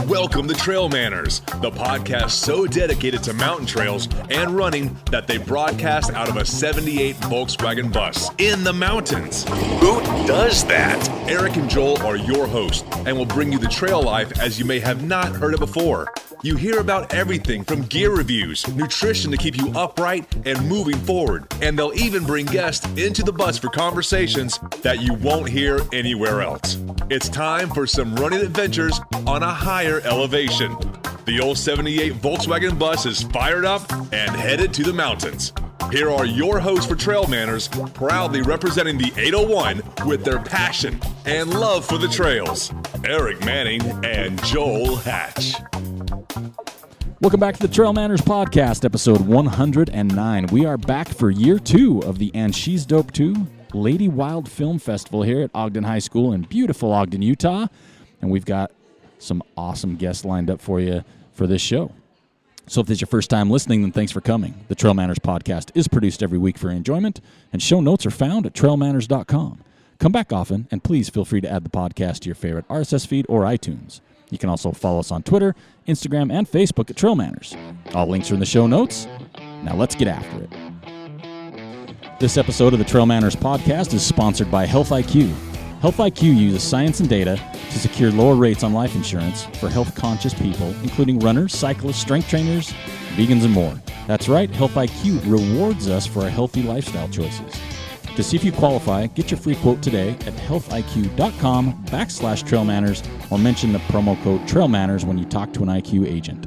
Welcome to Trail Manners, the podcast so dedicated to mountain trails and running that they broadcast out of a 78 Volkswagen bus in the mountains. Who does that? Eric and Joel are your hosts and will bring you the trail life as you may have not heard it before. You hear about everything from gear reviews, nutrition to keep you upright and moving forward, and they'll even bring guests into the bus for conversations that you won't hear anywhere else. It's time for some running adventures on a higher elevation. The old 78 Volkswagen bus is fired up and headed to the mountains. Here are your hosts for Trail Manners, proudly representing the 801 with their passion and love for the trails. Eric Manning and Joel Hatch. Welcome back to the Trail Manners Podcast, episode 109. We are back for year 2 of the And She's Dope Too Lady Wild Film Festival here at Ogden High School in beautiful Ogden, Utah. And we've got some awesome guests lined up for you for this show. So if this is your first time listening, then thanks for coming. The Trail Manners Podcast is produced every week for your enjoyment, and show notes are found at trailmanners.com. Come back often, and please feel free to add the podcast to your favorite RSS feed or iTunes. You can also follow us on Twitter, Instagram, and Facebook at Trail Manners. All links are in the show notes. Now let's get after it. This episode of the Trail Manners Podcast is sponsored by Health IQ. Health IQ uses science and data to secure lower rates on life insurance for health-conscious people, including runners, cyclists, strength trainers, vegans, and more. That's right, Health IQ rewards us for our healthy lifestyle choices. To see if you qualify, get your free quote today at healthiq.com/trailmanners or mention the promo code trailmanners when you talk to an IQ agent.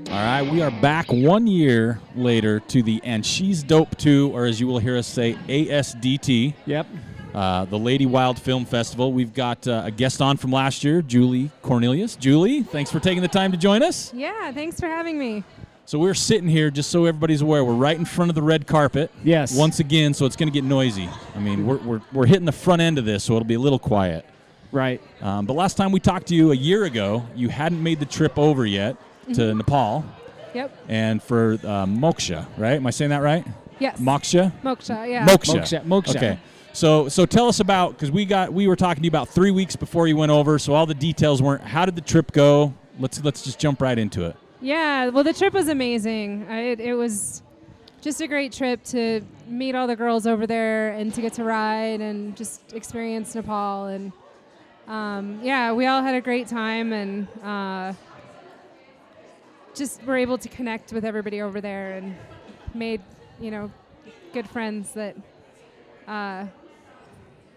All right, we are back 1 year later to the And She's Dope Too, or as you will hear us say, ASDT. Yep. The Lady Wild Film Festival. We've got a guest on from last year, Julie Cornelius. Julie, thanks for taking the time to join us. Yeah, thanks for having me. So we're sitting here, just so everybody's aware, we're right in front of the red carpet. Yes. Once again, so it's going to get noisy. I mean, we're hitting the front end of this, so it'll be a little quiet. Right. But last time we talked to you a year ago, you hadn't made the trip over yet to Nepal. Yep. And for Moksha, right? Am I saying that right? Yes. Moksha? Moksha, yeah. Moksha. Okay. So tell us about, because we were talking to you about 3 weeks before you went over, so all the details weren't. How did the trip go? Let's just jump right into it. Yeah, well, the trip was amazing. It was just a great trip to meet all the girls over there and to get to ride and just experience Nepal. And yeah, we all had a great time and just were able to connect with everybody over there and made, good friends that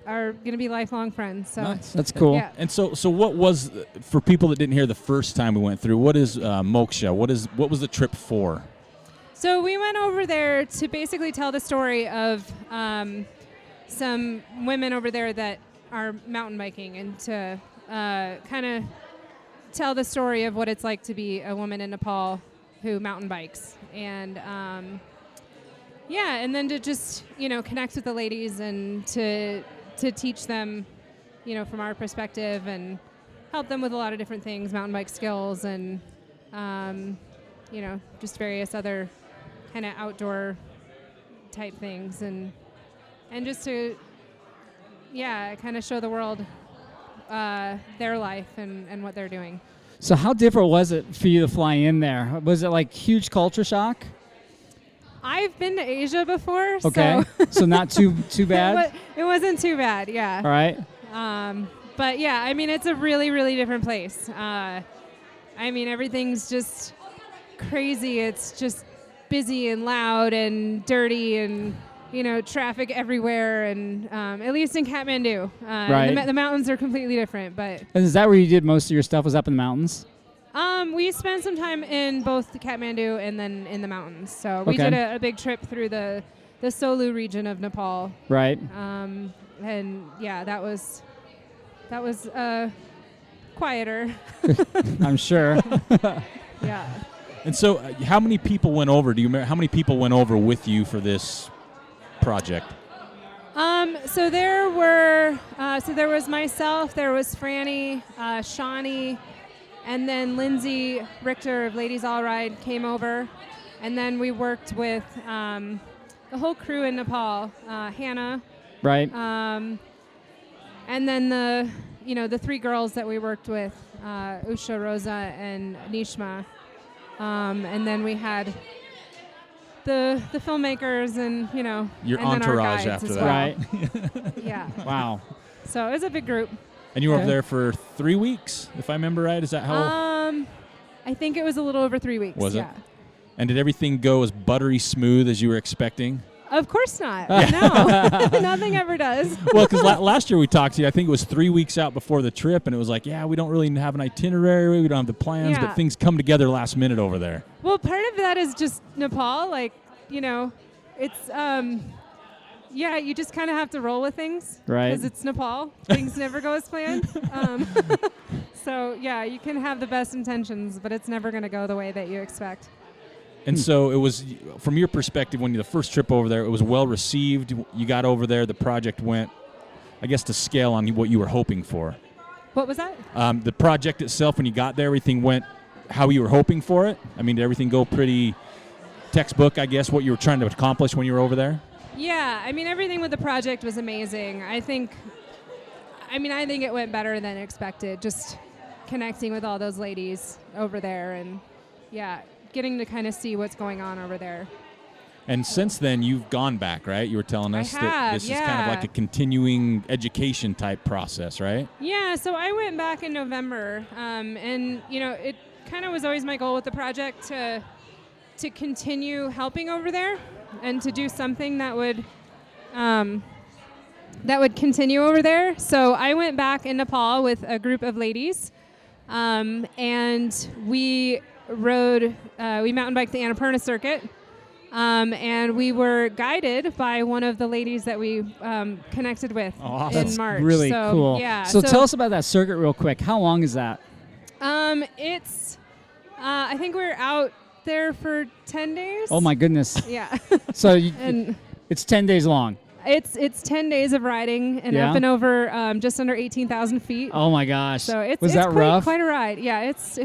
are going to be lifelong friends. So Nice. That's cool. Yeah. And so what was, for people that didn't hear the first time we went through, what is Moksha? What was the trip for? So we went over there to basically tell the story of some women over there that are mountain biking and to kind of tell the story of what it's like to be a woman in Nepal who mountain bikes. And and then to just, connect with the ladies and to teach them, from our perspective and help them with a lot of different things, mountain bike skills and, just various other kind of outdoor type things and just to, kind of show the world their life and what they're doing. So how different was it for you to fly in there? Was it like huge culture shock? I've been to Asia before, Okay. So not too bad? It wasn't too bad, yeah. All right. But yeah, I mean, it's a really, really different place. Everything's just crazy. It's just busy and loud and dirty and, traffic everywhere. And at least in Kathmandu. Right. The mountains are completely different. But And is that where you did most of your stuff, was up in the mountains? we spent some time in both Kathmandu and then in the mountains. So we Okay. did a big trip through the Solu region of Nepal. Right. And yeah, that was quieter. I'm sure. Yeah. And so how many people went over? Do you remember how many people went over with you for this project? So there was myself, there was Franny, Shawnee, and then Lindsay Richter of Ladies All Ride came over. And then we worked with the whole crew in Nepal, Hannah. Right. And then the 3 girls that we worked with, Usha, Rosa, and Nishma. And then we had the filmmakers and, Your and then our entourage guides after as that. well. Right. Yeah. Wow. So it was a big group. And you were over Okay. there for 3 weeks, if I remember right. Is that how? I think it was a little over 3 weeks. Was it? Yeah. And did everything go as buttery smooth as you were expecting? Of course not. No. Nothing ever does. Well, because last year we talked to you, I think it was 3 weeks out before the trip, and it was like, yeah, we don't really have an itinerary, we don't have the plans, Yeah. but things come together last minute over there. Well, part of that is just Nepal. Like, it's, you just kind of have to roll with things. Right. Because it's Nepal. Things never go as planned. So, you can have the best intentions, but it's never going to go the way that you expect. And so it was, from your perspective, when the first trip over there, it was well received. You got over there, the project went, I guess, to scale on what you were hoping for. What was that? The project itself, when you got there, everything went how you were hoping for it? I mean, did everything go pretty textbook, I guess, what you were trying to accomplish when you were over there? Yeah, I mean, everything with the project was amazing. I think it went better than expected, just connecting with all those ladies over there and, getting to kind of see what's going on over there. And since then, you've gone back, right? You were telling us that this is kind of like a continuing education type process, right? Yeah, so I went back in November, and, it kind of was always my goal with the project to continue helping over there and to do something that would continue over there. So I went back in Nepal with a group of ladies, and we mountain biked the Annapurna circuit, and we were guided by one of the ladies that we connected with in March. Really so, cool. Yeah. So tell us about that circuit real quick. How long is that? It's I think we're out there for 10 days. Oh my goodness. Yeah. So And it's 10 days long. it's 10 days of riding and Yeah? up and over just under 18,000 feet. Oh my gosh. So it's that quite, rough? quite a ride. Yeah, it's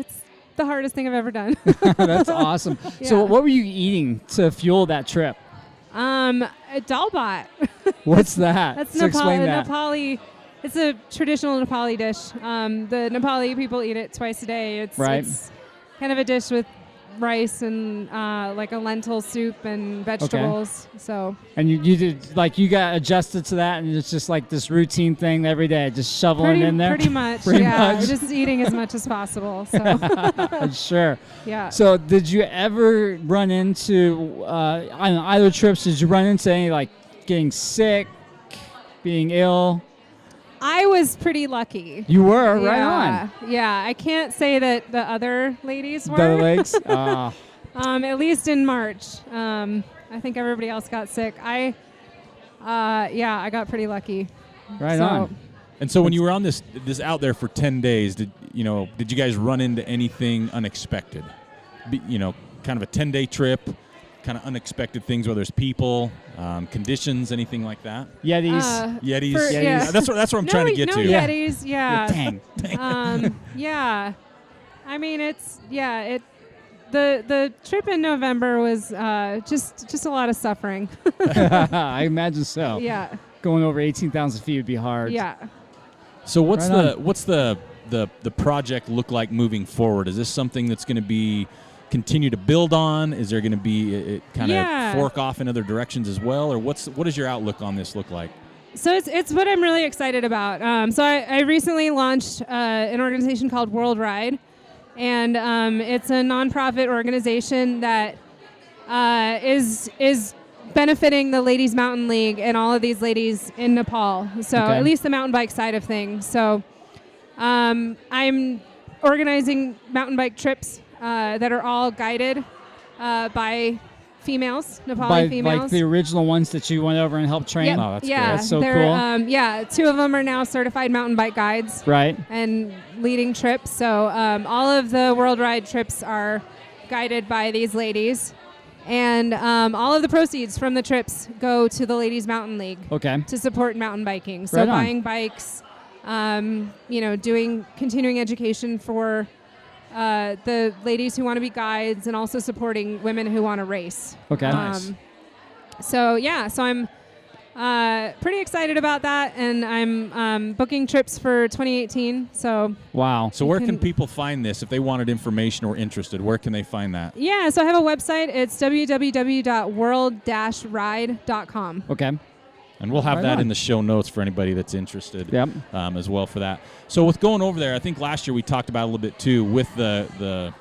the hardest thing I've ever done. That's awesome. So Yeah. what were you eating to fuel that trip? A dalbat. What's that? That's So explain that. Nepali. It's a traditional Nepali dish. The Nepali people eat it twice a day. It's kind of a dish with rice and like a lentil soup and vegetables. So. And you did you got adjusted to that, and it's just like this routine thing every day, just shoveling in there. Pretty much. Pretty yeah. much. Just eating as much as possible. So. Sure. Yeah. So did you ever run into on either trips? Did you run into any getting sick, being ill? I was pretty lucky. You were right on. Yeah, I can't say that the other ladies were. The other legs. At least in March. I think everybody else got sick. I got pretty lucky. Right on. And so when you were on this out there for 10 days, did you guys run into anything unexpected? Kind of a 10-day trip, kind of unexpected things, whether it's people, conditions, anything like that? Yetis. Yetis. Yeah. That's what I'm trying to get to. No Yetis, yeah. Dang. Yeah. I mean, the trip in November was just a lot of suffering. I imagine so. Yeah. Going over 18,000 feet would be hard. Yeah. So what's Right the project look like moving forward? Is this something that's going to be continue to build on? Is there going to be it kind of fork off in other directions as well, or what does your outlook on this look like? So it's what I'm really excited about. So I recently launched an organization called World Ride, and it's a nonprofit organization that is benefiting the Ladies Mountain League and all of these ladies in Nepal. So at least the mountain bike side of things. So I'm organizing mountain bike trips that are all guided by females, Nepali females. Like the original ones that you went over and helped train? Yep. Oh, that's yeah, great. That's so cool. 2 of them are now certified mountain bike guides. Right. And leading trips. So all of the World Ride trips are guided by these ladies. And all of the proceeds from the trips go to the Ladies Mountain League to support mountain biking. So buying bikes, doing continuing education for the ladies who want to be guides, and also supporting women who want to race. Okay. Nice. So I'm pretty excited about that, and I'm booking trips for 2018. So Wow. So where can people find this if they wanted information or interested? Where can they find that? yeah, so I have a website. It's www.world-ride.com. Okay. And we'll have Right that on. in the show notes for anybody that's interested Yep. as well for that. So with going over there, I think last year we talked about it a little bit too with the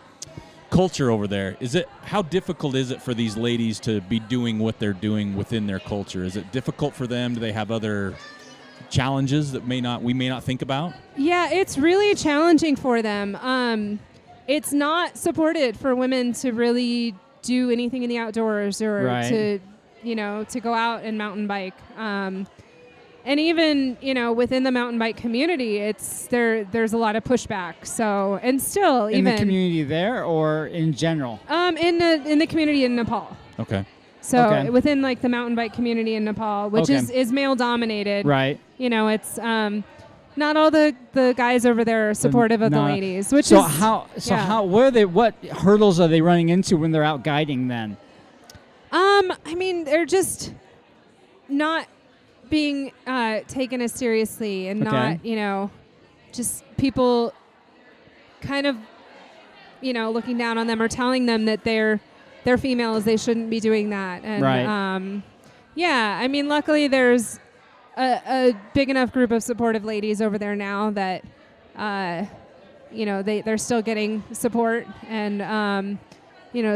culture over there. How difficult is it for these ladies to be doing what they're doing within their culture? Is it difficult for them? Do they have other challenges that we may not think about? Yeah, it's really challenging for them. It's not supported for women to really do anything in the outdoors or Right. to go out and mountain bike. And even, within the mountain bike community, there's a lot of pushback. So, and still In the community there or in general? in the community in Nepal. Okay. So Okay. within like the mountain bike community in Nepal, which Okay. is male dominated. Right. It's not all the guys over there are supportive of the No. ladies, which So is what hurdles are they running into when they're out guiding then? I mean, they're just not being taken as seriously and Okay. not, just people kind of, looking down on them or telling them that they're females, they shouldn't be doing that. And Right. I mean, luckily there's a big enough group of supportive ladies over there now that they're still getting support, and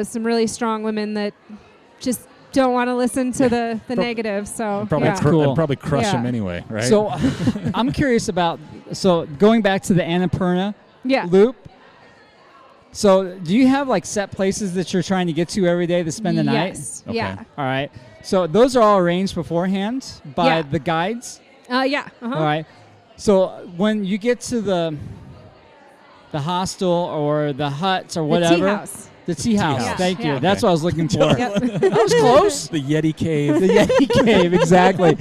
some really strong women that just don't want to listen to the negative. So Probably yeah. cool. and probably crush Yeah. them anyway, right? So I'm curious about, going back to the Annapurna Yeah. loop. So do you have like set places that you're trying to get to every day to spend the night? Yes. Okay. Yeah. All right. So those are all arranged beforehand by Yeah. the guides? Yeah. Uh-huh. All right. So when you get to the hostel or the huts or whatever. The tea house. The tea house. house. Thank you. Yeah. That's what I was looking for. Yep. That was close. the Yeti cave. The Yeti Cave, exactly.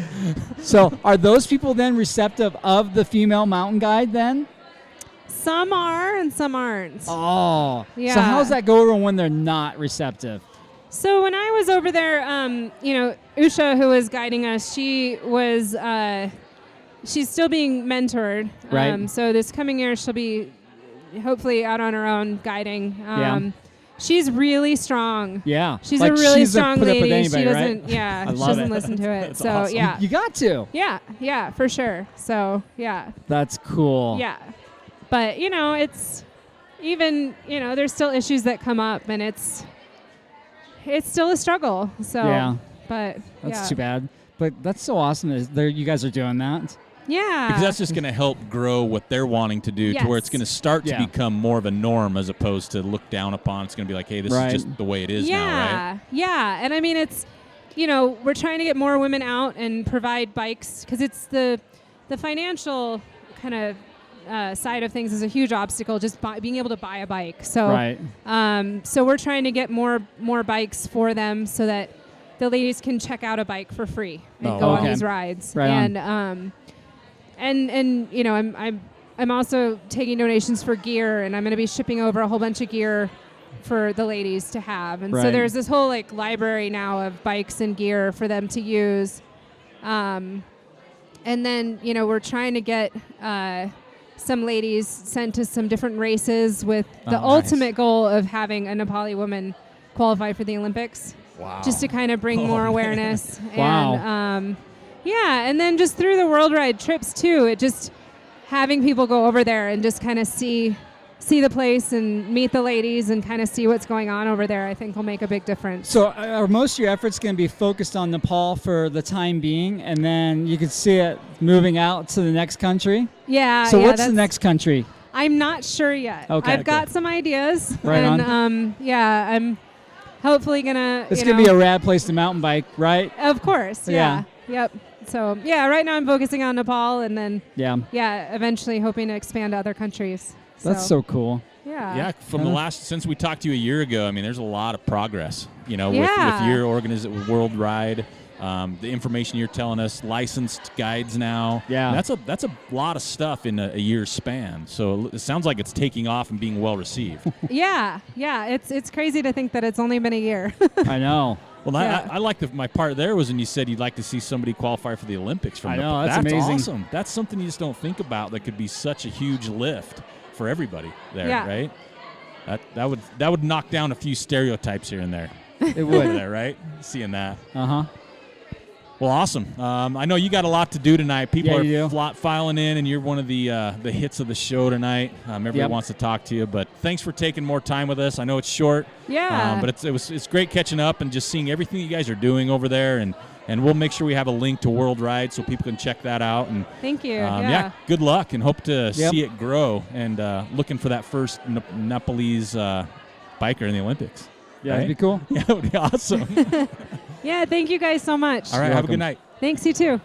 So are those people then receptive of the female mountain guide then? Some are and some aren't. Oh. Yeah. So how's that go over when they're not receptive? So when I was over there, Usha, who was guiding us, she was, she's still being mentored. Right. So this coming year, she'll be hopefully out on her own guiding. Yeah. She's really strong. Yeah. She's Like, a really she's strong put up with lady. anybody, She right? doesn't, yeah, I she love doesn't it. listen to it. That's So awesome. yeah, You got to. yeah, for sure. So yeah, That's cool. yeah. But it's even there's still issues that come up, and it's still a struggle. So Yeah. but That's yeah. too bad. But that's so awesome that you guys are doing that. Yeah. Because that's just going to help grow what they're wanting to do to where it's Yes. going to start to Yeah. become more of a norm as opposed to look down upon. It's going to be like, hey, this Right. is just the way it is now, right? Yeah. And I mean, it's, we're trying to get more women out and provide bikes, because it's the financial kind of side of things is a huge obstacle, just being able to buy a bike. So, Right. So we're trying to get more Oh, bikes for them so that the ladies can check out a bike for free and go okay. on these rides. Right on. And I'm also taking donations for gear, and I'm going to be shipping over a whole bunch of gear for the ladies to have. And so Right. there's this whole library now of bikes and gear for them to use. And then, we're trying to get some ladies sent to some different races with the nice. ultimate goal of having a Nepali woman qualify for the Olympics. Wow. Just to kind of bring more awareness. Wow. And, and then just through the World Ride trips too, it just having people go over there and just kind of see the place and meet the ladies and kind of see what's going on over there, I think will make a big difference. So are most of your efforts going to be focused on Nepal for the time being, and then you could see it moving out to the next country? Yeah. So yeah, what's the that's- next country? I'm not sure yet. Okay, I've got some ideas. Right and on. I'm hopefully gonna It's going to be a rad place to mountain bike, right? Of course. Yeah. Yeah. Yep. So right now I'm focusing on Nepal, and then Yeah. eventually hoping to expand to other countries. That's so cool. Yeah. From the last, since we talked to you a year ago, I mean, there's a lot of progress, with Yeah. your World Ride, the information you're telling us, licensed guides now. Yeah. That's a lot of stuff in a year's span. So it sounds like it's taking off and being well received. Yeah. It's crazy to think that it's only been a year. I know. Well, Yeah. I like my part there was when you said you'd like to see somebody qualify for the Olympics from I Nepal. know, that's amazing. Awesome. That's something you just don't think about that could be such a huge lift for everybody there, Yeah. right? That would knock down a few stereotypes here and there. It would. There, right? Seeing that. Uh-huh. Well, awesome. I know you got a lot to do tonight. People Yeah, you are do. filing in, and you're one of the hits of the show tonight. Everybody Yep. wants to talk to you, but thanks for taking more time with us. I know it's short, Yeah. but it's great catching up and just seeing everything you guys are doing over there, and we'll make sure we have a link to World Ride so people can check that out. And Thank you. good luck, and hope to Yep. see it grow. And looking for that first Nepalese biker in the Olympics. Yeah, Right? that'd be cool. Yeah, that would be awesome. Yeah, thank you guys so much. All right, You're have a welcome. good night. Thanks, you too.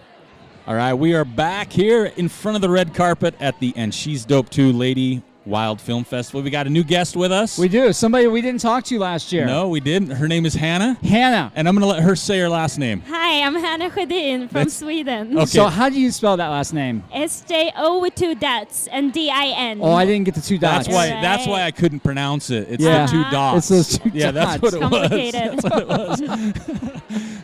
All right, we are back here in front of the red carpet at the And She's Dope Too Lady Wild Film Festival. We got a new guest with us. We do. Somebody we didn't talk to last year. No, we didn't. Her name is Hannah, Hannah. and I'm going to let her say her last name. Hi, I'm Hannah Sjodin from That's- Sweden. Okay. So how do you spell that last name? SJO with 2 dots and DIN. Oh, I didn't get the 2 dots. That's why Right. I couldn't pronounce it. It's Yeah. the 2 dots. It's those 2 Yeah, that's dots. what it was. Complicated. That's what it was.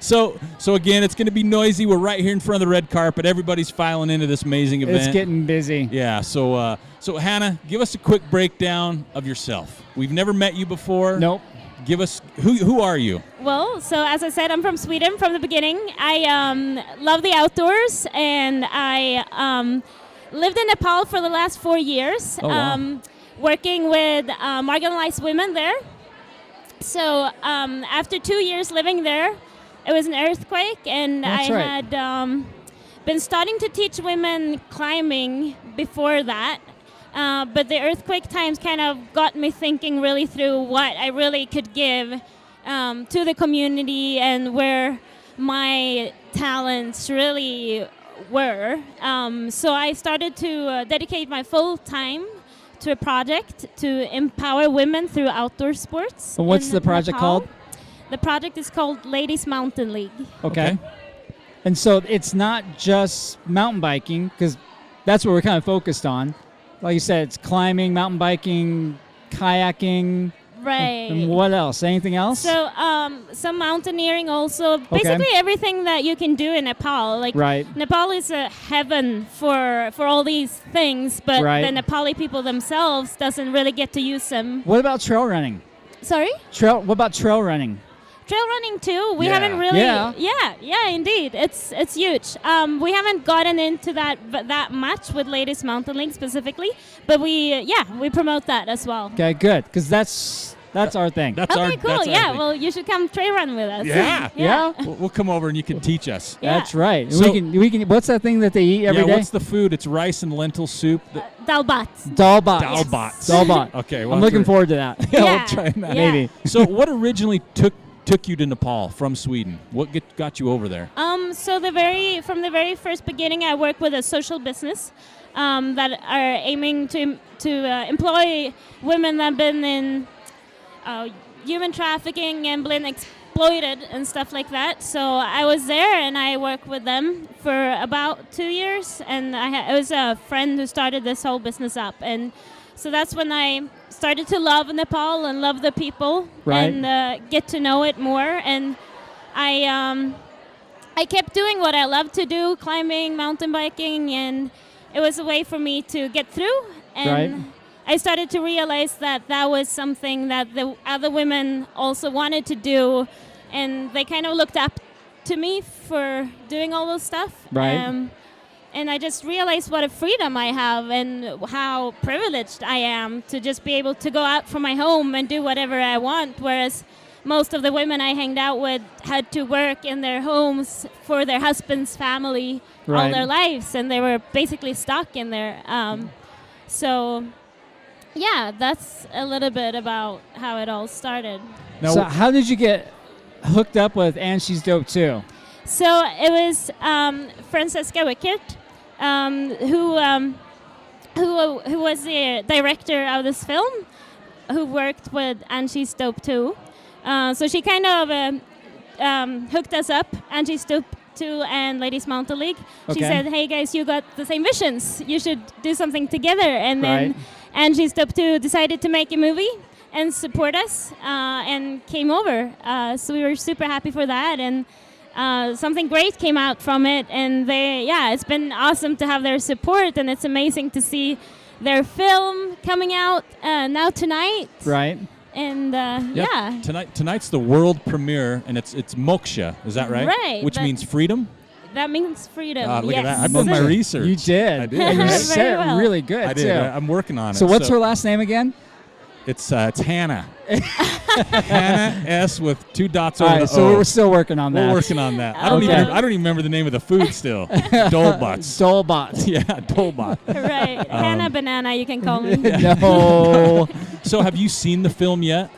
So again, it's going to be noisy. We're right here in front of the red carpet. Everybody's filing into this amazing event. It's getting busy. Yeah, so Hannah, give us a quick breakdown of yourself. We've never met you before. Nope. Give us who are you? Well, so as I said, I'm from Sweden from the beginning. I love the outdoors, and I lived in Nepal for the last 4 years, Oh, wow. working with marginalized women there. So after 2 years living there, it was an earthquake, and That's I right. had been starting to teach women climbing before that. But the earthquake times kind of got me thinking really through what I really could give to the community and where my talents really were. So I started to dedicate my full time to a project to empower women through outdoor sports. So what's in the project Nepal. called? The project is called Ladies Mountain League. Okay. And so it's not just mountain biking, because that's what we're kind of focused on. Like you said, it's climbing, mountain biking, kayaking. Right. And what else? Anything else? So some mountaineering also. Basically everything that you can do in Nepal. Like Right. Nepal is a heaven for all these things, but Right. the Nepali people themselves doesn't really get to use them. What about trail running? Sorry? What about trail running? Trail running too. We Yeah. haven't really. Yeah. Yeah, indeed. It's huge. We haven't gotten into that much with Ladies Mountain League specifically, but we promote that as well. Okay, good, because that's our thing. That's Okay, our cool. that's our Yeah, thing. well, you should come trail run with us. Yeah. Yeah? We'll come over and you can teach us. Yeah. That's right. And So- we can. What's that thing that they eat every day? What's the food? It's rice and lentil soup. Dalbat. Dalbat. Dalbats. Dalbat. Okay, I'm looking forward to that. Yeah, Yeah. we'll try that. Yeah. Maybe. So what originally took you to Nepal from Sweden? What got you over there? So from the very first beginning, I worked with a social business that are aiming to employ women that have been in human trafficking and been exploited and stuff like that. So I was there and I worked with them for about 2 years, and it was a friend who started this whole business up, and so that's when I started to love Nepal and love the people Right. and get to know it more. And I kept doing what I love to do, climbing, mountain biking, and it was a way for me to get through. And Right. I started to realize that was something that the other women also wanted to do, and they kind of looked up to me for doing all those stuff. Right. And I just realized what a freedom I have and how privileged I am to just be able to go out from my home and do whatever I want, whereas most of the women I hanged out with had to work in their homes for their husband's family all Right. their lives, and they were basically stuck in there. So, yeah, that's a little bit about how it all started. Now, So how did you get hooked up with And She's Dope Too? So it was Francesca Wickert, who was the director of this film, who worked with And She's Dope Too. So she kind of hooked us up, And She's Dope Too and Ladies Mountain League. She Okay. said, "Hey guys, you got the same visions. You should do something together." And then Right. And She's Dope Too decided to make a movie. and support us and came over. So we were super happy for that, and something great came out from it. And it's been awesome to have their support, and it's amazing to see their film coming out now tonight. Right. And Tonight's the world premiere, and it's Moksha. Is that right? Right. Which means freedom. That means freedom. Look yes. at that! I've done my research. You did. I did. And you right? said Very it well. really good, I did. too. I'm working on it. So what's her last name again? It's Hannah. Hannah S with 2 dots All over right, the so O. we're still working on that. We're working on that. I don't Okay. even remember the name of the food still. Dolebots. Dolebots. Yeah, Dolbot. Right. Hannah Banana, you can call me. No. So have you seen the film yet?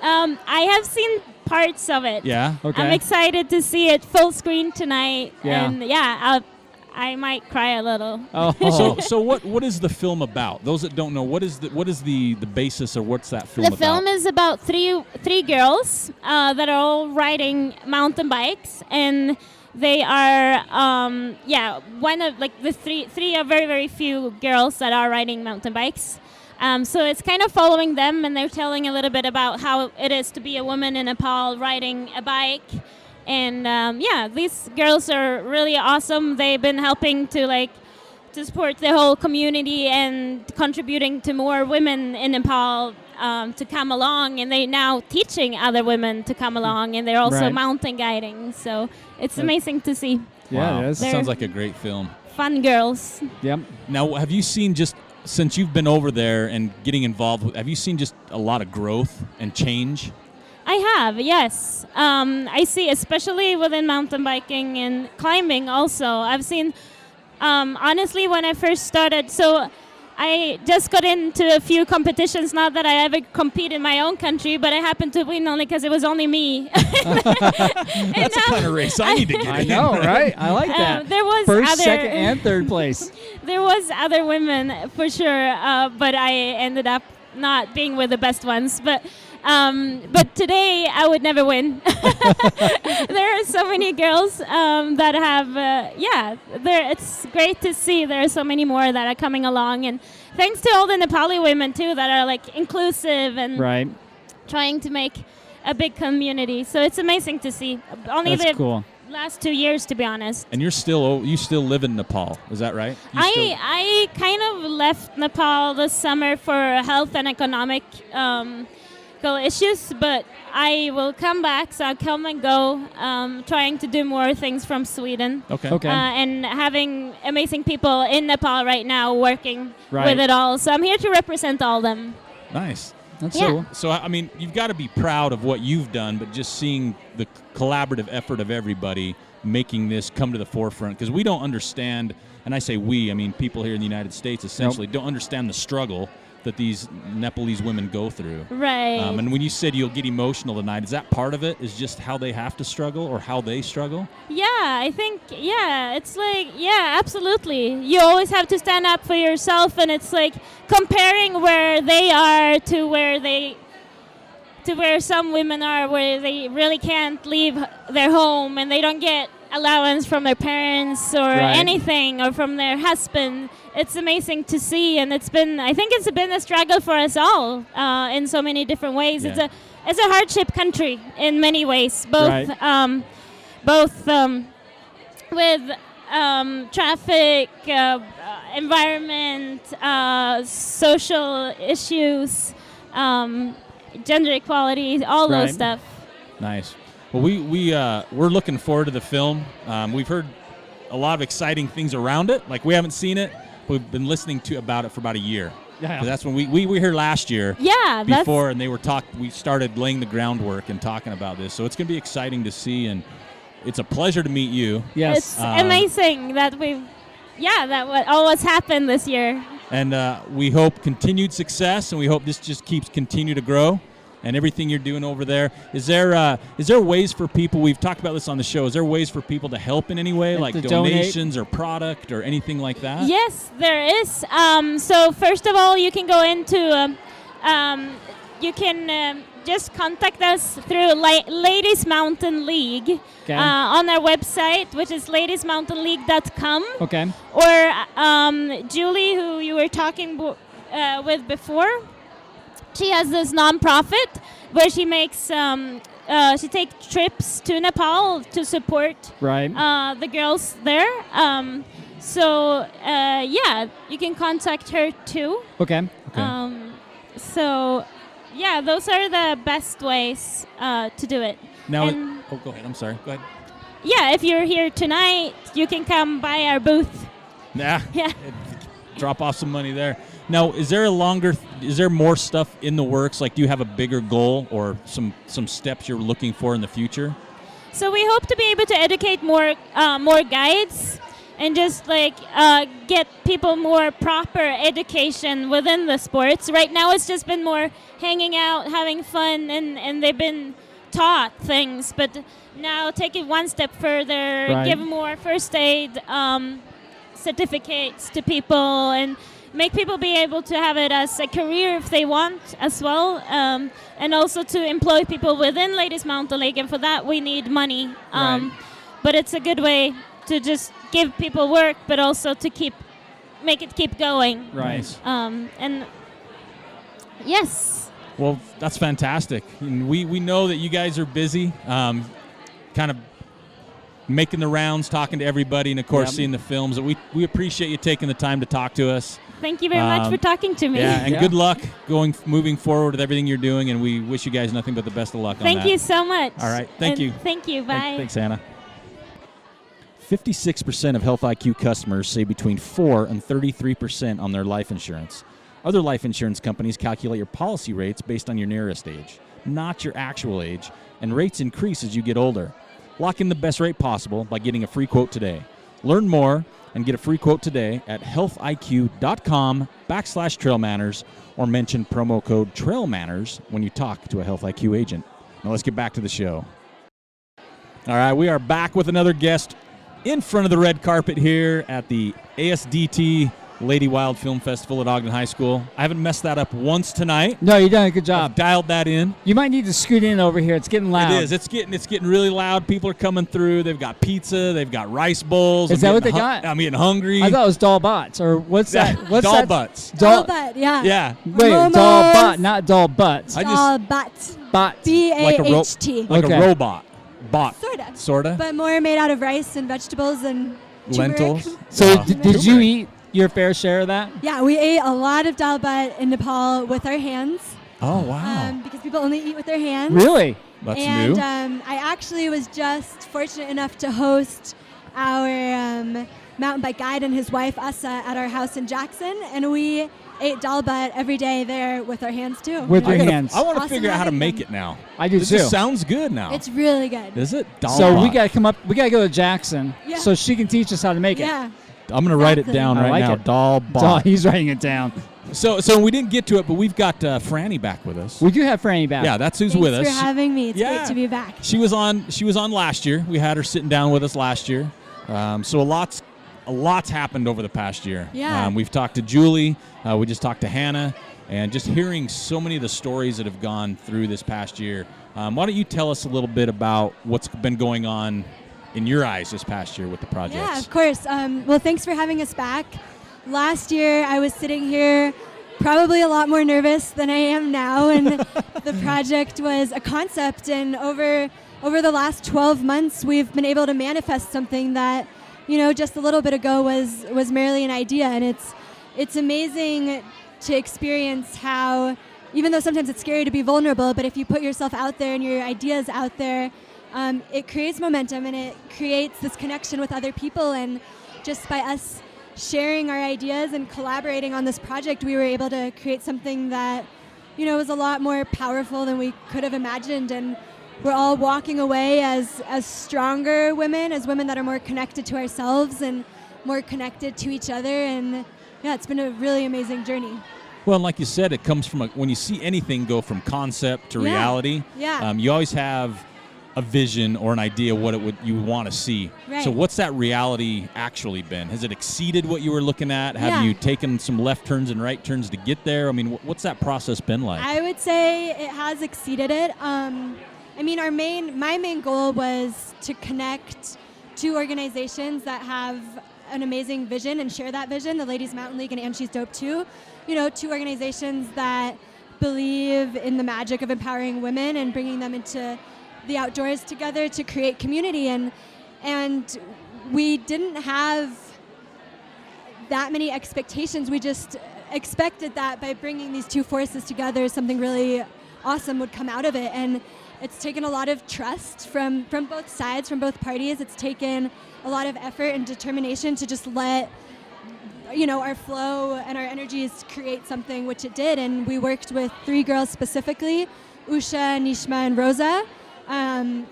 I have seen parts of it. Yeah. Okay. I'm excited to see it full screen tonight. Yeah. And I might cry a little. Oh. So what is the film about? Those that don't know, what is the basis, or what's that film The about? film is about three girls that are all riding mountain bikes, and they are one of like the three are very, very few girls that are riding mountain bikes. So it's kind of following them, and they're telling a little bit about how it is to be a woman in Nepal riding a bike. And these girls are really awesome. They've been helping to support the whole community and contributing to more women in Nepal to come along. And they're now teaching other women to come along, and they're also Right. mountain guiding. So it's amazing to see. Yeah, Wow. it is. That sounds like a great film. Fun girls. Yep. Now, have you seen, just since you've been over there and getting involved, have you seen just a lot of growth and change? I have, yes. I see, especially within mountain biking and climbing also. I've seen, honestly, when I first started, so I just got into a few competitions, not that I ever compete in my own country, but I happened to win only because it was only me. That's the kind of race I need to get I in. know, right? I like that. There was First, other, second, and third place. There was other women for sure, but I ended up not being with the best ones. But today I would never win. There are so many girls that have, it's great to see there are so many more that are coming along. And thanks to all the Nepali women too that are inclusive and Right. trying to make a big community. So it's amazing to see. Only That's the cool. last 2 years, to be honest. And you still live in Nepal, is that right? I kind of left Nepal this summer for health and economic issues, but I will come back, so I'll come and go, trying to do more things from Sweden. Okay. And having amazing people in Nepal right now working Right. with it all. So I'm here to represent all them. Nice. That's Yeah. cool. So, I mean, you've got to be proud of what you've done, but just seeing the collaborative effort of everybody making this come to the forefront, because we don't understand, and I say we, I mean people here in the United States essentially don't understand the struggle that these Nepalese women go through. Right. And when you said you'll get emotional tonight, is that part of it, is just how they have to struggle or how they struggle? Yeah, I think, it's absolutely. You always have to stand up for yourself, and it's like comparing where they are to where some women are, where they really can't leave their home and they don't get allowance from their parents or Right. anything, or from their husband. It's amazing to see, and I think it's been a struggle for us all in so many different ways. Yeah. It's a hardship country in many ways, both Right. with traffic, environment, social issues, gender equality, all Right. those stuff. Nice. Well, we're looking forward to the film. We've heard a lot of exciting things around it. Like, we haven't seen it, but we've been listening about it for about a year. Yeah. 'Cause that's when we were here last year. Yeah, Before, and we started laying the groundwork and talking about this. So it's going to be exciting to see, and it's a pleasure to meet you. Yes. it's amazing that all what's happened this year. And we hope continued success, and we hope this just keeps continue to grow. And everything you're doing over there, is there ways for people? We've talked about this on the show. Is there ways for people to help in any way, like to donate? donations or product or anything like that? Yes, there is. So first of all, you can go into, just contact us through Ladies Mountain League Okay. on our website, which is ladiesmountainleague.com. Okay. Or Julie, who you were talking with before, she has this nonprofit where she makes she takes trips to Nepal to support the girls there. So you can contact her too. Okay. So yeah, those are the best ways to do it. Now, And- go ahead. I'm sorry. Go ahead. Yeah, if you're here tonight, you can come by our booth. Yeah. Yeah. Drop off some money there. Now, is there more stuff in the works? Like, do you have a bigger goal or some steps you're looking for in the future? So we hope to be able to educate more guides and just get people more proper education within the sports. Right now it's just been more hanging out, having fun, and they've been taught things. But now take it one step further, give more first aid certificates to people, and make people be able to have it as a career if they want as well, and also to employ people within Ladies Mountain League, and for that we need money. But it's a good way to just give people work, but also to make it keep going. Right. And yes. Well, that's fantastic. And we know that you guys are busy, kind of making the rounds, talking to everybody, and of course seeing the films. We appreciate you taking the time to talk to us. Thank you very much for talking to me. Yeah, and good luck moving forward with everything you're doing, and we wish you guys nothing but the best of luck on that. Thank you so much. All right, thank you. Thank you, bye. Thanks, Anna. 56% of Health IQ customers save between 4 and 33% on their life insurance. Other life insurance companies calculate your policy rates based on your nearest age, not your actual age, and rates increase as you get older. Lock in the best rate possible by getting a free quote today. Learn more and get a free quote today at healthiq.com/trailmanners or mention promo code trailmanners when you talk to a Health IQ agent. Now let's get back to the show. All right, we are back with another guest in front of the red carpet here at the ASDT Lady Wild Film Festival at Ogden High School. I haven't messed that up once tonight. No, you've done a good job. I've dialed that in. You might need to scoot in over here. It's getting loud. It is. It's getting really loud. People are coming through. They've got pizza. They've got rice bowls. Is that what they got? I'm getting hungry. I thought it was doll butts, or what's that? What's doll that? butts. Doll butt, yeah. Yeah. Wait, Momos. doll butt, not doll butts. Doll butt. Butt. B-A-H-T. Like Okay. a robot. Bot. Sorta. Sorta? But more made out of rice and vegetables and turmeric. Lentils. So Oh. did you eat your fair share of that? Yeah, we ate a lot of dal butt in Nepal with our hands. Oh, wow. Because people only eat with their hands. Really? That's And new. I actually was just fortunate enough to host our mountain bike guide and his wife, Asa, at our house in Jackson. And we ate dal butt every day there with our hands, too. With your hands. I want to Awesome figure out how to having make them. it now. I do This too. just sounds good now. It's really good. Is it? So we Doll got to come up. We got to go to Jackson, Yeah. so she can teach us how to make it. Yeah. I'm going to write it Exactly. down I right like now. it. Doll Doll, bot. he's writing it down. So we didn't get to it, but we've got Franny back with us. We do have Franny back. Yeah, that's who's Thanks with us. for having me. It's Yeah. great to be back. She was on last year. We had her sitting down with us last year. So a lot's happened over the past year. Yeah. We've talked to Julie. We just talked to Hannah, and just hearing so many of the stories that have gone through this past year. Why don't you tell us a little bit about what's been going on in your eyes this past year with the projects? Yeah, of course. Well, thanks for having us back. Last year, I was sitting here probably a lot more nervous than I am now, and the project was a concept. And over the last 12 months, we've been able to manifest something that, just a little bit ago was merely an idea. And it's amazing to experience how, even though sometimes it's scary to be vulnerable, but if you put yourself out there and your ideas out there, it creates momentum and it creates this connection with other people. And just by us sharing our ideas and collaborating on this project, we were able to create something that, was a lot more powerful than we could have imagined. And we're all walking away as stronger women, as women that are more connected to ourselves and more connected to each other. And yeah, it's been a really amazing journey. Well, and like you said, it comes from when you see anything go from concept to Yeah. reality. Yeah. You always have a vision or an idea what you want to see. Right. So what's that reality actually been? Has it exceeded what you were looking at? Have Yeah. you taken some left turns and right turns to get there? I mean, what's that process been like? I would say it has exceeded it. My main goal was to connect two organizations that have an amazing vision and share that vision, the Ladies Mountain League and She's Dope Too. Two organizations that believe in the magic of empowering women and bringing them into the outdoors together to create community. And we didn't have that many expectations. We just expected that by bringing these two forces together, something really awesome would come out of it. And it's taken a lot of trust from both sides, from both parties. It's taken a lot of effort and determination to just let our flow and our energies create something, which it did. And we worked with 3 girls specifically, Usha, Nishma, and Rosa. And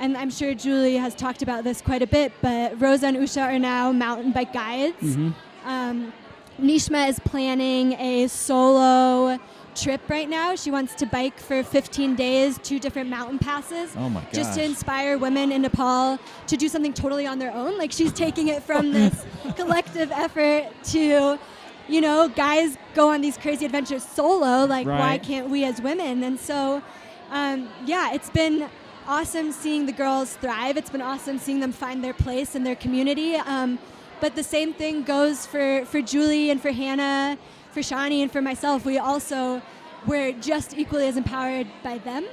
I'm sure Julie has talked about this quite a bit, but Rosa and Usha are now mountain bike guides. Mm-hmm. Nishma is planning a solo trip right now. She wants to bike for 15 days, 2 different mountain passes. Oh my gosh. Just to inspire women in Nepal to do something totally on their own. Like, she's taking it from this collective effort to, guys go on these crazy adventures solo. Like, why can't we as women? And so, it's been awesome seeing the girls thrive. It's been awesome seeing them find their place in their community. But the same thing goes for Julie and for Hannah, for Shani and for myself. We also were just equally as empowered by them.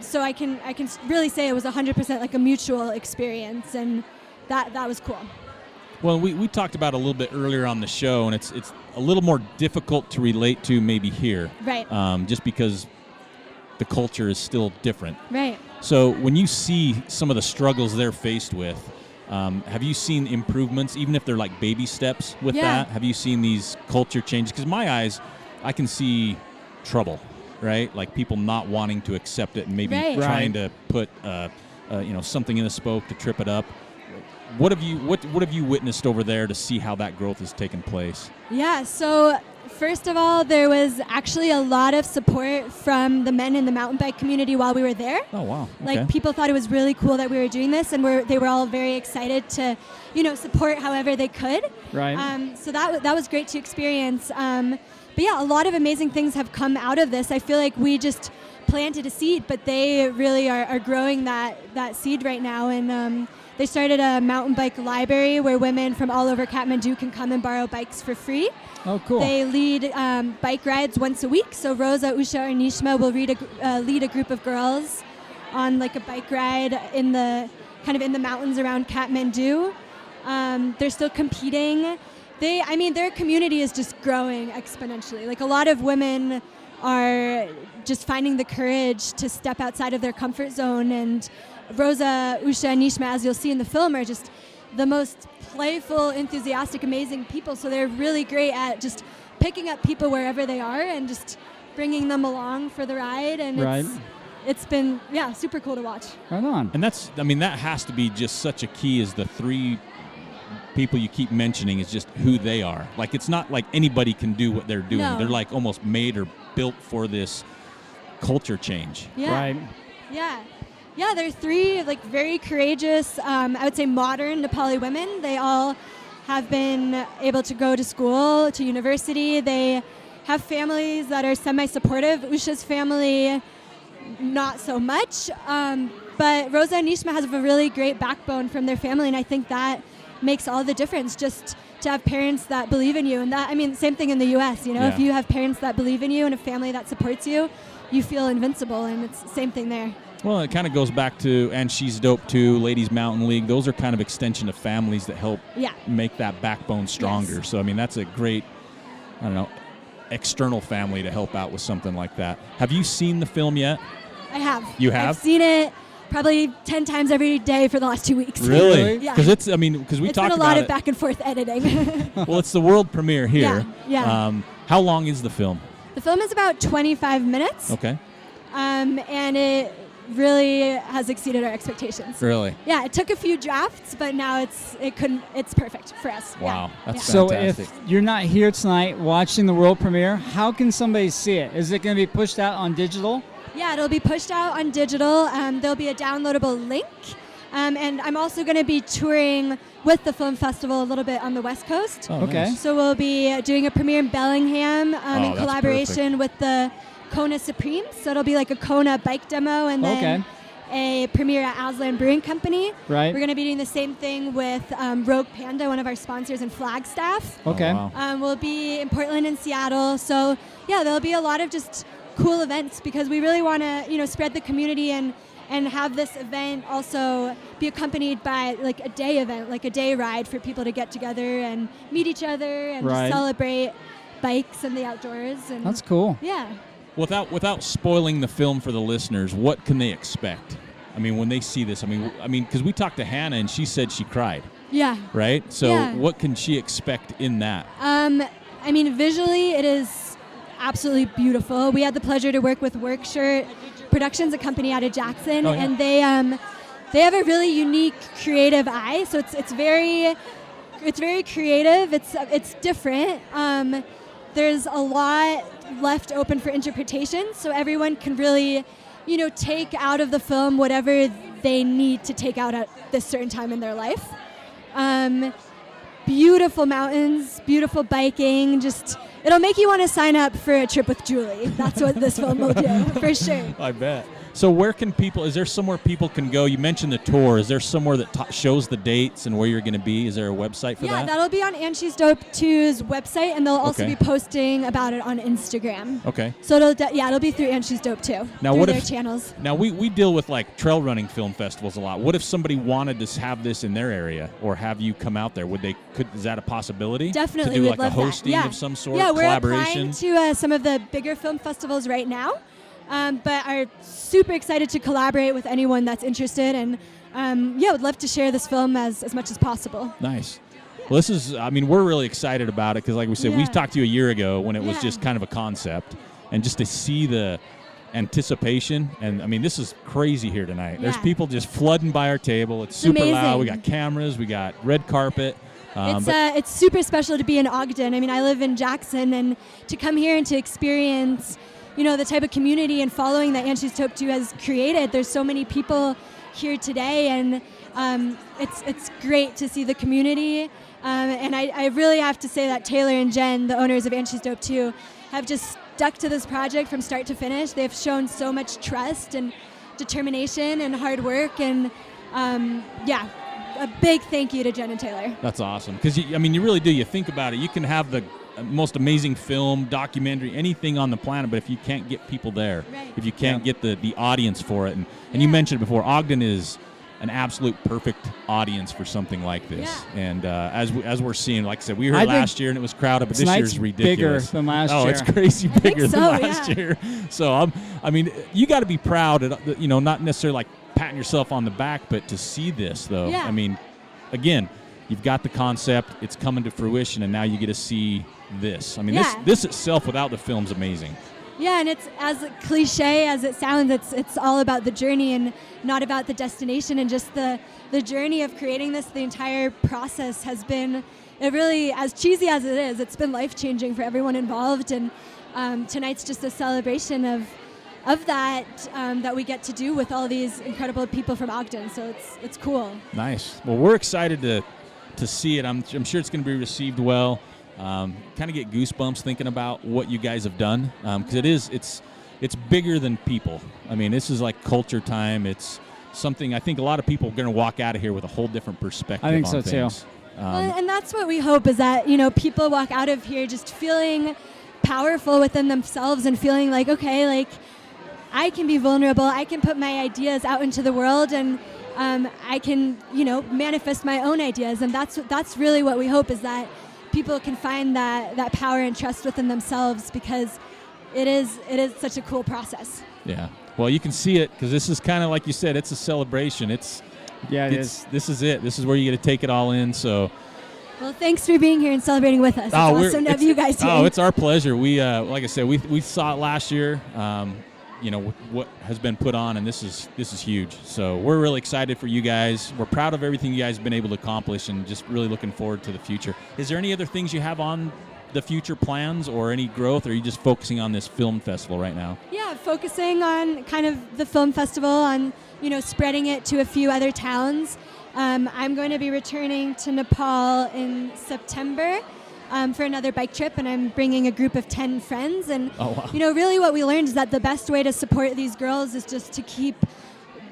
So I can really say it was 100% like a mutual experience, and that was cool. Well, we talked about it a little bit earlier on the show, and it's a little more difficult to relate to maybe here. Right. Just because the culture is still different. Right. So when you see some of the struggles they're faced with, have you seen improvements, even if they're like baby steps with that? Have you seen these culture changes? Because my eyes, I can see trouble, right? Like people not wanting to accept it and maybe trying to put something in the spoke to trip it up. What have you witnessed over there to see how that growth has taken place? Yeah, so first of all, there was actually a lot of support from the men in the mountain bike community while we were there. Oh, wow. Okay. Like, people thought it was really cool that we were doing this, and they were all very excited to, support however they could. Right. So that was great to experience. But yeah, a lot of amazing things have come out of this. I feel like we just planted a seed, but they really are growing that seed right now. And they started a mountain bike library where women from all over Kathmandu can come and borrow bikes for free. Oh, cool. They lead bike rides once a week. So Rosa, Usha, or Nishma will lead a group of girls on like a bike ride in the mountains around Kathmandu. They're still competing. Their community is just growing exponentially. Like, a lot of women are just finding the courage to step outside of their comfort zone. And Rosa, Usha, and Nishma, as you'll see in the film, are just the most playful, enthusiastic, amazing people. So they're really great at just picking up people wherever they are and just bringing them along for the ride. And it's been, super cool to watch. Right on. And that has to be just such a key, is the 3 people you keep mentioning is just who they are. Like, it's not like anybody can do what they're doing. No. They're like almost made or built for this culture change. Yeah. Right. Yeah. Yeah, they're 3 like very courageous, I would say modern Nepali women. They all have been able to go to school, to university. They have families that are semi-supportive. Usha's family, not so much. But Rosa and Nishma has a really great backbone from their family, and I think that makes all the difference, just to have parents that believe in you. And that, same thing in the U.S., if you have parents that believe in you and a family that supports you, you feel invincible, and it's the same thing there. Well, it kind of goes back to, and She's Dope Too, Ladies Mountain League. Those are kind of extension of families that help make that backbone stronger. Yes. So, that's a great, external family to help out with something like that. Have you seen the film yet? I have. You have? I've seen it probably 10 times every day for the last 2 weeks. Really? Yeah. Because because we talked about it. It's been a lot of back and forth editing. Well, it's the world premiere here. Yeah. How long is the film? The film is about 25 minutes. Okay. And it really has exceeded our expectations. Really? Yeah, it took a few drafts, but now it's perfect for us. Wow, that's So fantastic. if you're not here tonight watching the world premiere, how can somebody see it? Is it going to be pushed out on digital? Yeah, it'll be pushed out on digital. There'll be a downloadable link. And I'm also going to be touring with the film festival a little bit on the West Coast. Oh, Okay. nice. So we'll be doing a premiere in Bellingham in that's collaboration with the Kona Supremes. So it'll be like a Kona bike demo, and then a premiere at Aslan Brewing Company. Right. We're going to be doing the same thing with Rogue Panda, one of our sponsors in Flagstaff. Okay. Oh, wow. We'll be in Portland and Seattle. So, yeah, there'll be a lot of just cool events because we really want to, spread the community and have this event also be accompanied by like a day event, like a day ride for people to get together and meet each other and Right. just celebrate bikes and the outdoors. And That's cool. yeah. Without spoiling the film for the listeners, what can they expect? I mean, when they see this, I mean, because we talked to Hannah and she said she cried, Yeah. right? So Yeah. what can she expect in that? Visually, it is absolutely beautiful. We had the pleasure to work with Workshirt Productions, a company out of Jackson, Oh, yeah. and they have a really unique, creative eye. So it's very creative. It's different. There's a lot left open for interpretation, so everyone can really, take out of the film whatever they need to take out at this certain time in their life. Beautiful mountains, beautiful biking, it'll make you want to sign up for a trip with Julie. That's what this film will do, for sure. I bet. So where can people, is there somewhere people can go? You mentioned the tour. Is there somewhere that shows the dates and where you're going to be? Is there a website for that? Yeah, that'll be on And She's Dope 2's website, and they'll also Okay. be posting about it on Instagram. Okay. So it'll be through And She's Dope 2, Now, through what their if- channels. Now, we deal with like trail running film festivals a lot. What if somebody wanted to have this in their area or have you come out there? Is that a possibility? Definitely, To do we'd like love a hosting that. Yeah. of some sort, Yeah, we're collaboration? applying to some of the bigger film festivals right now, but are super excited to collaborate with anyone that's interested, and would love to share this film as much as possible. Nice. Well, this is, we're really excited about it because, like we said, we Yeah. talked to you a year ago when it was Yeah. just kind of a concept, and just to see the anticipation, and this is crazy here tonight. There's Yeah. people just flooding by our table. It's super loud. We amazing. got cameras. We got red carpet. It's super special to be in Ogden. I live in Jackson, and to come here and to experience, the type of community and following that And She's Dope 2 has created. There's so many people here today, and it's great to see the community. And I really have to say that Taylor and Jen, the owners of And She's Dope 2, have just stuck to this project from start to finish. They've shown so much trust and determination and hard work, and a big thank you to Jen and Taylor. That's awesome because you really do. You think about it, you can have the most amazing film, documentary, anything on the planet, but if you can't get people there, Right. if you can't get the audience for it, and you mentioned it before, Ogden is an absolute perfect audience for something like this. Yeah. And as we're seeing, like I said, we were I here think last year and it was crowded, but this tonight's year's ridiculous. bigger than last oh, year. it's crazy bigger so, than last yeah. year. So you got to be proud. Not necessarily like patting yourself on the back, but to see this though. Yeah. Again, you've got the concept, it's coming to fruition, and now you get to see this. Yeah. This itself without the film's amazing. Yeah, and it's as cliche as it sounds, it's all about the journey and not about the destination, and just the journey of creating this. The entire process has been, it really, as cheesy as it is, it's been life-changing for everyone involved, and tonight's just a celebration of that that we get to do with all these incredible people from Ogden, so it's cool. Nice. Well, we're excited to see it. I'm sure it's going to be received well. Kind of get goosebumps thinking about what you guys have done, because it's bigger than people. This is like culture time. It's something I think a lot of people are going to walk out of here with a whole different perspective. I think on so, too. things. And that's what we hope, is that people walk out of here just feeling powerful within themselves and feeling like, okay, like I can be vulnerable, I can put my ideas out into the world, and I can manifest my own ideas. And that's really what we hope, is that people can find that power and trust within themselves, because it is such a cool process. Yeah. Well, you can see it because this is kind of like you said. It's a celebration. It is. This is it. This is where you get to take it all in. So. Well, thanks for being here and celebrating with us. It's awesome to have you guys here. Oh, it's our pleasure. We, like I said, we saw it last year. What has been put on, and this is huge. So we're really excited for you guys. We're proud of everything you guys have been able to accomplish, and just really looking forward to the future. Is there any other things you have on the future plans, or any growth, or are you just focusing on this film festival right now? Yeah, focusing on kind of the film festival, on spreading it to a few other towns. I'm going to be returning to Nepal in September for another bike trip, and I'm bringing a group of 10 friends. And Oh, wow. really what we learned is that the best way to support these girls is just to keep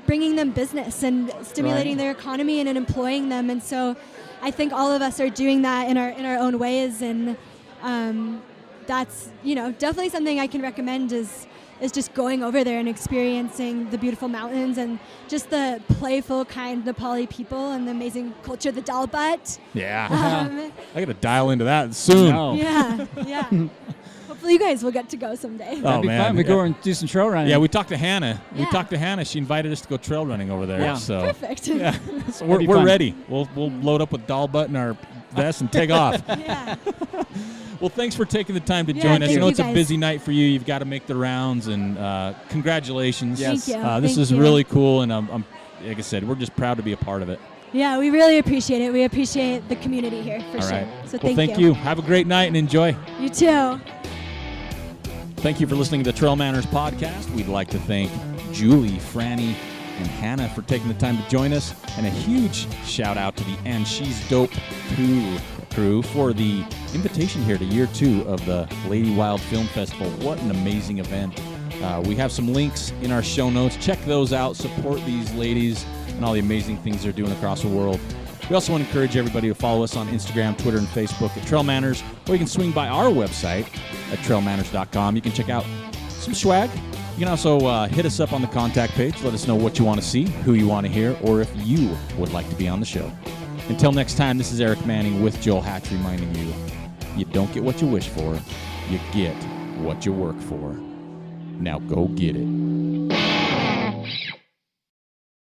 bringing them business and stimulating their economy and employing them. And so I think all of us are doing that in our own ways. And that's, definitely something I can recommend is just going over there and experiencing the beautiful mountains and just the playful, kind Nepali people and the amazing culture, the dal butt. Yeah. I got to dial into that soon. Yeah. Hopefully you guys will get to go someday. That'd be fun. We go and do some trail running. Yeah, we talked to Hannah. She invited us to go trail running over there. Yeah. So. Perfect. Yeah. So we're ready. We'll load up with doll butt in our vest and take off. Yeah. Well, thanks for taking the time to join us. I know it's a busy night for you. You've got to make the rounds, and congratulations. Yes. Thank you. This is really cool, and I'm like I said, we're just proud to be a part of it. Yeah, we really appreciate it. We appreciate the community here for sure. Right. So thank you. Have a great night and enjoy. You too. Thank you for listening to the Trail Manners podcast. We'd like to thank Julie, Franny, and Hannah for taking the time to join us, and a huge shout out to the And She's Dope 2 crew for the invitation here to year 2 of the Lady Wild Film Festival. What an amazing event. We have some links in our show notes. Check those out. Support these ladies and all the amazing things they're doing across the world. We also want to encourage everybody to follow us on Instagram, Twitter, and Facebook at Trail Manners, or you can swing by our website at trailmanners.com. You can check out some swag. You can also hit us up on the contact page. Let us know what you want to see, who you want to hear, or if you would like to be on the show. Until next time, this is Eric Manning with Joel Hatch reminding you, you don't get what you wish for, you get what you work for. Now go get it.